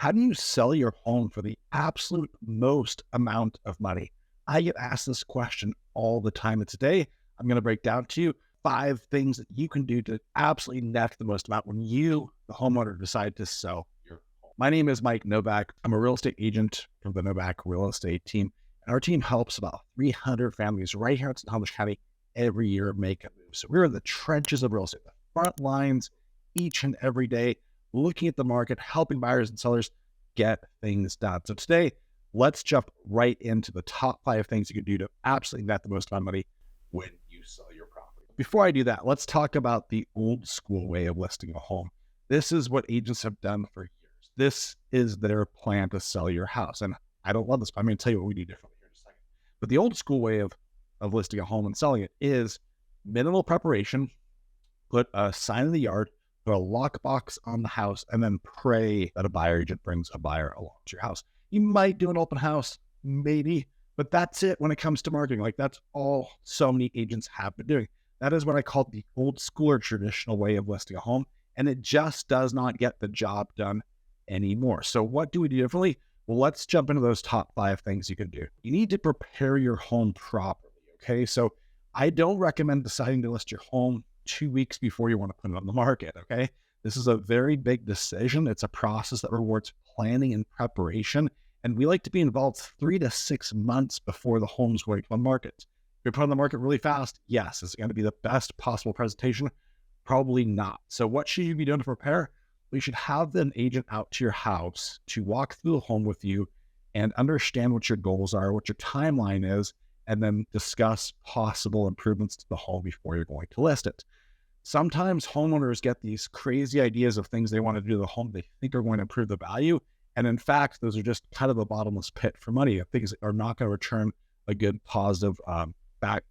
How do you sell your home for the absolute most amount of money? I get asked this question all the time. And today I'm going to break down to you 5 things that you can do to absolutely net the most amount when you, the homeowner, decide to sell your home. My name is Mike Novak. I'm a real estate agent from the Novak real estate team. And our team helps about 300 families right here in Snohomish County every year make a move. So we're in the trenches of real estate, the front lines each and every day, looking at the market, helping buyers and sellers get things done. So today, let's jump right into the top 5 things you can do to absolutely net the most amount of money when you sell your property. Before I do that, let's talk about the old school way of listing a home. This is what agents have done for years. This is their plan to sell your house. And I don't love this, but I'm going to tell you what we do differently here in a second. But the old school way of listing a home and selling it is minimal preparation, put a sign in the yard, put a lockbox on the house, and then pray that a buyer agent brings a buyer along to your house. You might do an open house, maybe, but that's it when it comes to marketing. Like that's all so many agents have been doing. That is what I call the old school or traditional way of listing a home, and it just does not get the job done anymore. So what do we do differently? Well, let's jump into those top 5 things you can do. You need to prepare your home properly, okay? So I don't recommend deciding to list your home 2 weeks before you want to put it on the market, okay? This is a very big decision. It's a process that rewards planning and preparation, and we like to be involved 3 to 6 months before the home's going to the market. If you're put on the market really fast, yes. Is it going to be the best possible presentation? Probably not. So what should you be doing to prepare? We should have an agent out to your house to walk through the home with you and understand what your goals are, what your timeline is, and then discuss possible improvements to the home before you're going to list it. Sometimes homeowners get these crazy ideas of things they want to do to the home they think are going to improve the value. And in fact, those are just kind of a bottomless pit for money. Things that are not going to return a good positive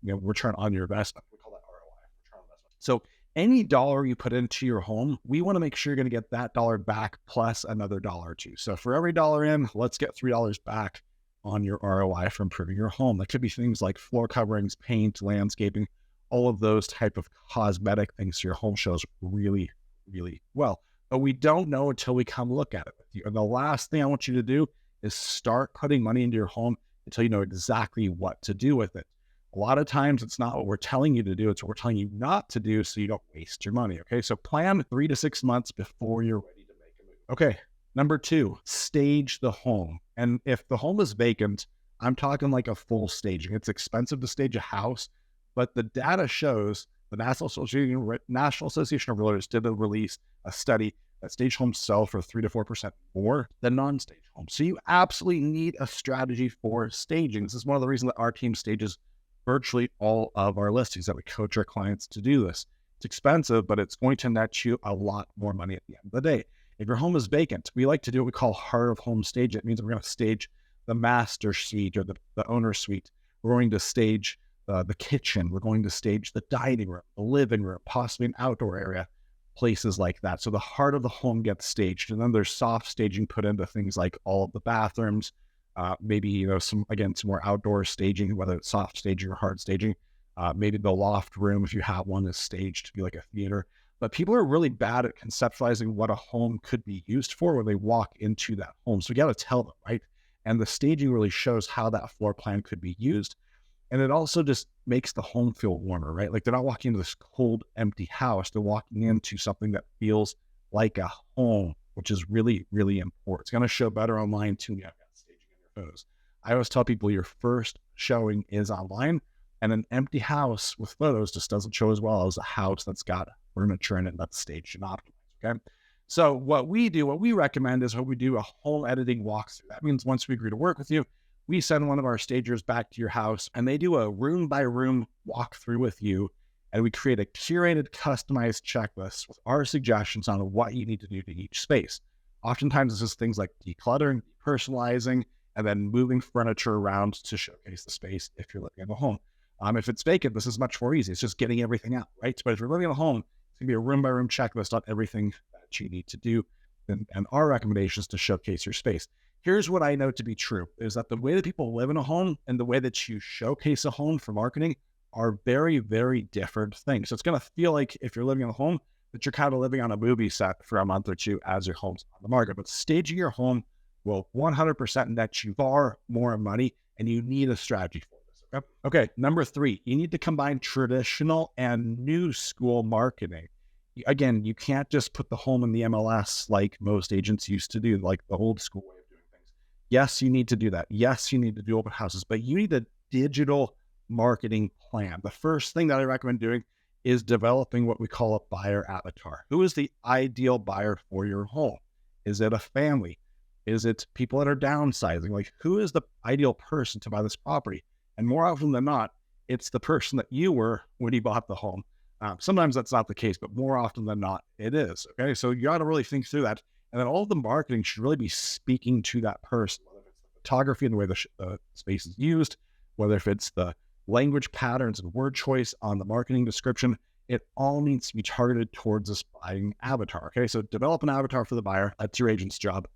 return on your investment. We call that ROI, return on investment. So any dollar you put into your home, we want to make sure you're going to get that dollar back plus another dollar or two. So for every dollar in, let's get $3 back on your ROI for improving your home. That could be things like floor coverings, paint, landscaping, all of those type of cosmetic things so your home shows really, really well. But we don't know until we come look at it with you. And the last thing I want you to do is start putting money into your home until you know exactly what to do with it. A lot of times it's not what we're telling you to do, it's what we're telling you not to do so you don't waste your money, okay? So plan 3 to 6 months before you're ready to make a move. Okay, number 2, stage the home. And if the home is vacant, I'm talking like a full staging. It's expensive to stage a house, but the data shows the National Association of Realtors did release a study that stage homes sell for 3 to 4% more than non-stage homes. So you absolutely need a strategy for staging. This is one of the reasons that our team stages virtually all of our listings, that we coach our clients to do this. It's expensive, but it's going to net you a lot more money at the end of the day. If your home is vacant, we like to do what we call heart of home stage. It means we're going to stage the master suite or the owner suite. We're going to stage the kitchen. We're going to stage the dining room, the living room, possibly an outdoor area, places like that. So the heart of the home gets staged. And then there's soft staging put into things like all of the bathrooms, maybe, some more outdoor staging, whether it's soft staging or hard staging. Maybe the loft room, if you have one, is staged to be like a theater. But people are really bad at conceptualizing what a home could be used for when they walk into that home. So we got to tell them, right? And the staging really shows how that floor plan could be used. And it also just makes the home feel warmer, right? Like they're not walking into this cold, empty house. They're walking into something that feels like a home, which is really, really important. It's going to show better online too when you have that staging in your photos. I always tell people your first showing is online, and an empty house with photos just doesn't show as well as a house that's got furniture in it that's staged and optimized, okay? So what we recommend is we do a home editing walkthrough. That means once we agree to work with you, we send one of our stagers back to your house and they do a room by room walkthrough with you. And we create a curated, customized checklist with our suggestions on what you need to do to each space. Oftentimes this is things like decluttering, personalizing, and then moving furniture around to showcase the space if you're living in a home. If it's vacant, this is much more easy. It's just getting everything out, right? But if you're living in a home, it's gonna be a room by room checklist on everything that you need to do and our recommendations to showcase your space. Here's what I know to be true, is that the way that people live in a home and the way that you showcase a home for marketing are very, very different things. So it's going to feel like if you're living in a home, that you're kind of living on a movie set for a month or two as your home's on the market. But staging your home will 100% net you far more money, and you need a strategy for this. Okay. Number 3, you need to combine traditional and new school marketing. Again, you can't just put the home in the MLS like most agents used to do, like the old school way of doing things. Yes, you need to do that. Yes, you need to do open houses, but you need a digital marketing plan. The first thing that I recommend doing is developing what we call a buyer avatar. Who is the ideal buyer for your home? Is it a family? Is it people that are downsizing? Like, who is the ideal person to buy this property? And more often than not, it's the person that you were when you bought the home. Sometimes that's not the case, but more often than not, it is. Okay. So you got to really think through that. And then all the marketing should really be speaking to that person, whether it's the photography and the way the space is used, whether if it's the language patterns and word choice on the marketing description. It all needs to be targeted towards this buying avatar. Okay. So develop an avatar for the buyer. That's your agent's job.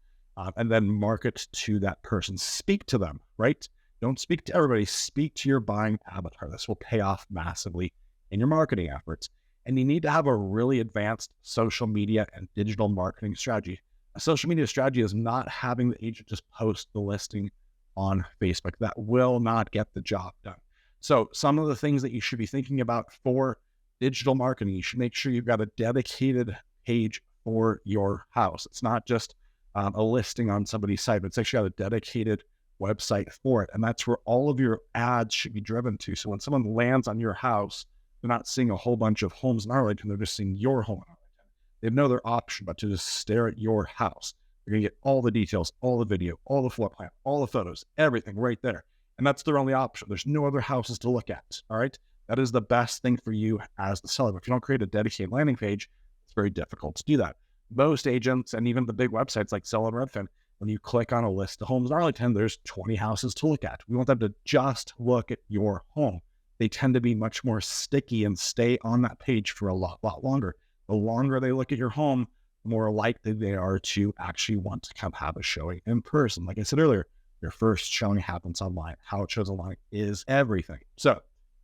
And then market to that person. Speak to them, right? Don't speak to everybody. Speak to your buying avatar. This will pay off massively in your marketing efforts. And you need to have a really advanced social media and digital marketing strategy. A social media strategy is not having the agent just post the listing on Facebook. That will not get the job done. So some of the things that you should be thinking about for digital marketing, you should make sure you've got a dedicated page for your house. It's not just a listing on somebody's site, but it's actually got a dedicated website for it. And that's where all of your ads should be driven to. So when someone lands on your house, they're not seeing a whole bunch of homes in Arlington. They're just seeing your home in Arlington. They have no other option but to just stare at your house. They're going to get all the details, all the video, all the floor plan, all the photos, everything right there. And that's their only option. There's no other houses to look at. All right. That is the best thing for you as the seller. If you don't create a dedicated landing page, it's very difficult to do that. Most agents and even the big websites like Zillow and Redfin, when you click on a list of homes in Arlington, there's 20 houses to look at. We want them to just look at your home. They tend to be much more sticky and stay on that page for a lot longer. The longer they look at your home, the more likely they are to actually want to come have a showing in person. Like I said earlier, your first showing happens online. How it shows online is everything. So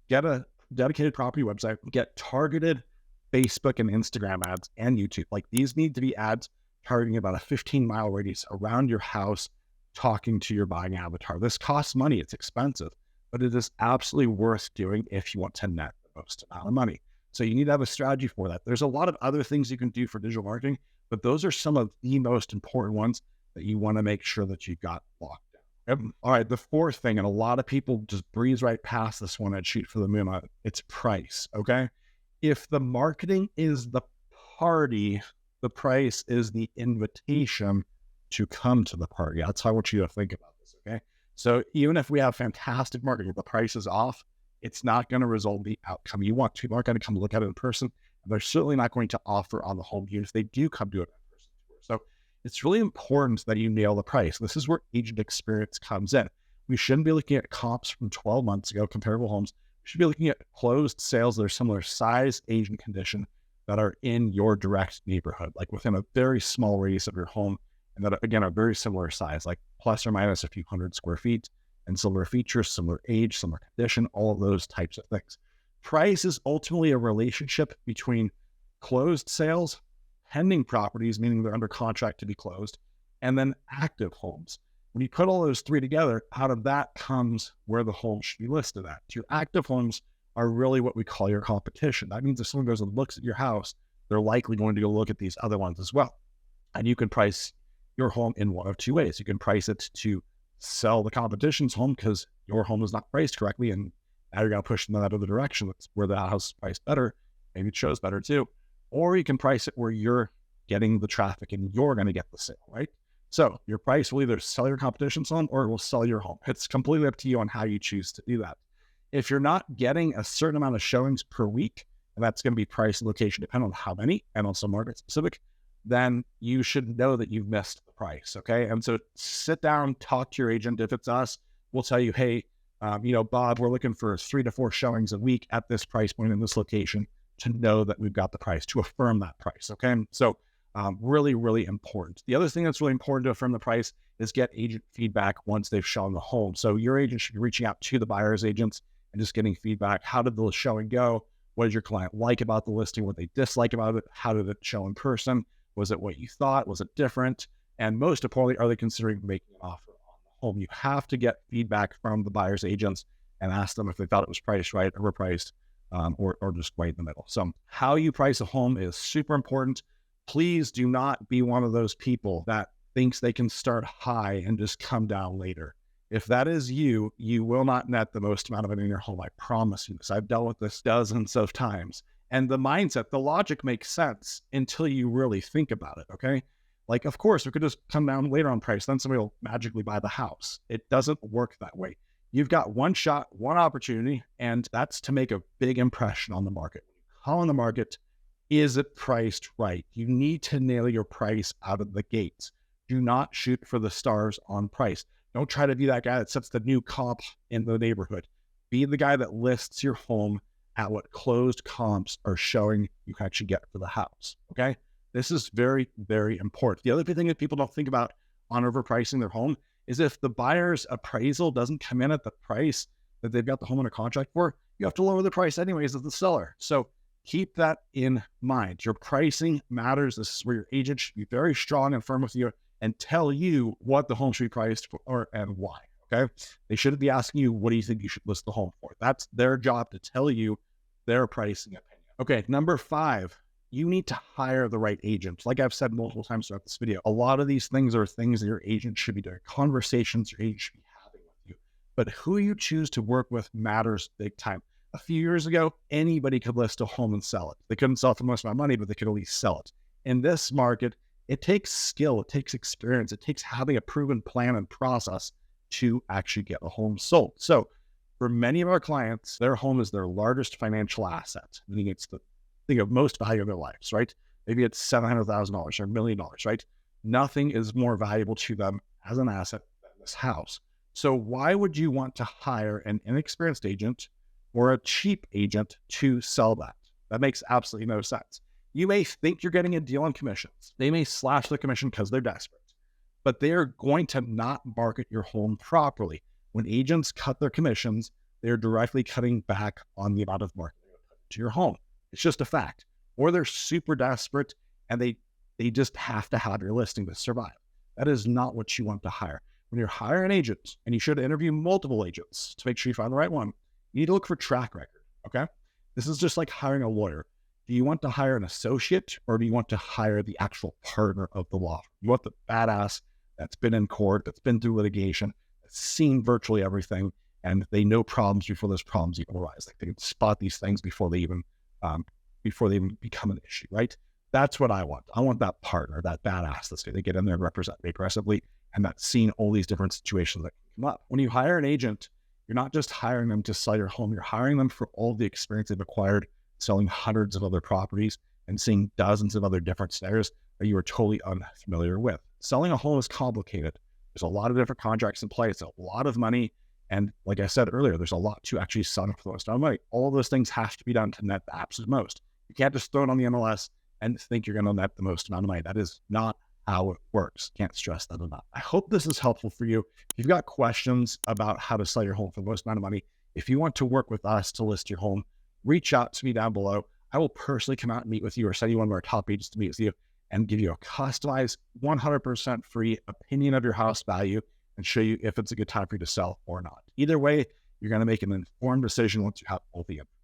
get a dedicated property website, get targeted Facebook and Instagram ads and YouTube. Like, these need to be ads targeting about a 15-mile radius around your house, talking to your buying avatar. This costs money. It's expensive, but it is absolutely worth doing if you want to net the most amount of money. So you need to have a strategy for that. There's a lot of other things you can do for digital marketing, but those are some of the most important ones that you want to make sure that you've got locked down. Yep. All right. The fourth thing, and a lot of people just breeze right past this one and shoot for the moon on it, it's price. Okay. If the marketing is the party, the price is the invitation to come to the party. That's how I want you to think about this. Okay. So even if we have fantastic marketing, if the price is off, it's not going to result in the outcome you want. People aren't going to come look at it in person. And they're certainly not going to offer on the home unit if they do come to it in person. So it's really important that you nail the price. This is where agent experience comes in. We shouldn't be looking at comps from 12 months ago, comparable homes. We should be looking at closed sales that are similar size, age, and condition that are in your direct neighborhood, like within a very small radius of your home, and that, again, are very similar size, like plus or minus a few hundred square feet, and similar features, similar age, similar condition, all of those types of things. Price is ultimately a relationship between closed sales, pending properties, meaning they're under contract to be closed, and then active homes. When you put all those three together, out of that comes where the home should be listed at. Your active homes are really what we call your competition. That means if someone goes and looks at your house, they're likely going to go look at these other ones as well. And you can price your home in one of two ways. You can price it to sell the competition's home because your home is not priced correctly, and now you're going to push them in that other direction. That's where the house is priced better. Maybe it shows better too. Or you can price it where you're getting the traffic and you're going to get the sale, right? So your price will either sell your competition's home or it will sell your home. It's completely up to you on how you choose to do that. If you're not getting a certain amount of showings per week, and that's going to be price and location depending on how many, and also market specific, then you should know that you've missed the price. Okay. And so sit down, talk to your agent. If it's us, we'll tell you, hey, Bob, we're looking for 3 to 4 showings a week at this price point in this location to know that we've got the price, to affirm that price. Okay. So really, really important. The other thing that's really important to affirm the price is get agent feedback once they've shown the home. So your agent should be reaching out to the buyer's agents and just getting feedback. How did the showing go? What did your client like about the listing? What they dislike about it? How did it show in person? Was it what you thought? Was it different? And most importantly, are they considering making an offer on the home? You have to get feedback from the buyer's agents and ask them if they thought it was priced right, overpriced, or just right in the middle. So how you price a home is super important. Please do not be one of those people that thinks they can start high and just come down later. If that is you, you will not net the most amount of it in your home. I promise you this. I've dealt with this dozens of times. And the mindset, the logic makes sense until you really think about it, okay? Like, of course, we could just come down later on price, then somebody will magically buy the house. It doesn't work that way. You've got one shot, one opportunity, and that's to make a big impression on the market. When you call on the market, is it priced right? You need to nail your price out of the gates. Do not shoot for the stars on price. Don't try to be that guy that sets the new comp in the neighborhood. Be the guy that lists your home at what closed comps are showing you can actually get for the house, okay? This is very, very important. The other thing that people don't think about on overpricing their home is if the buyer's appraisal doesn't come in at the price that they've got the home under contract for, you have to lower the price anyways as the seller. So keep that in mind. Your pricing matters. This is where your agent should be very strong and firm with you and tell you what the home should be priced for and why, okay? They shouldn't be asking you, what do you think you should list the home for? That's their job to tell you their pricing opinion. Okay, number 5, you need to hire the right agent. Like I've said multiple times throughout this video, a lot of these things are things that your agent should be doing, conversations your agent should be having with you. But who you choose to work with matters big time. A few years ago, anybody could list a home and sell it. They couldn't sell it for most of my money, but they could at least sell it. In this market, it takes skill, it takes experience, it takes having a proven plan and process to actually get a home sold. So for many of our clients, their home is their largest financial asset, meaning it's the thing of most value in their lives, right? Maybe it's $700,000 or $1 million, right? Nothing is more valuable to them as an asset than this house. So why would you want to hire an inexperienced agent or a cheap agent to sell that? That makes absolutely no sense. You may think you're getting a deal on commissions. They may slash their commission because they're desperate, but they're going to not market your home properly. When agents cut their commissions, they're directly cutting back on the amount of marketing to your home. It's just a fact. Or they're super desperate and they just have to have your listing to survive. That is not what you want to hire. When you're hiring an agent, and you should interview multiple agents to make sure you find the right one, you need to look for track record, okay? This is just like hiring a lawyer. Do you want to hire an associate or do you want to hire the actual partner of the law firm? You want the badass that's been in court, that's been through litigation, that's seen virtually everything, and they know problems before those problems even arise. Like they can spot these things before they even become an issue, right? That's what I want. I want that partner, that badass that's going to get in there and represent me aggressively, and that's seen all these different situations that can come up. When you hire an agent, you're not just hiring them to sell your home, you're hiring them for all the experience they've acquired selling hundreds of other properties and seeing dozens of other different scenarios that you are totally unfamiliar with. Selling a home is complicated. There's a lot of different contracts in place, a lot of money. And like I said earlier, there's a lot to actually selling for the most amount of money. All of those things have to be done to net the absolute most. You can't just throw it on the MLS and think you're going to net the most amount of money. That is not how it works. Can't stress that enough. I hope this is helpful for you. If you've got questions about how to sell your home for the most amount of money, if you want to work with us to list your home, reach out to me down below. I will personally come out and meet with you or send you one of our top agents to meet with you and give you a customized 100% free opinion of your house value and show you if it's a good time for you to sell or not. Either way, you're going to make an informed decision once you have all the information.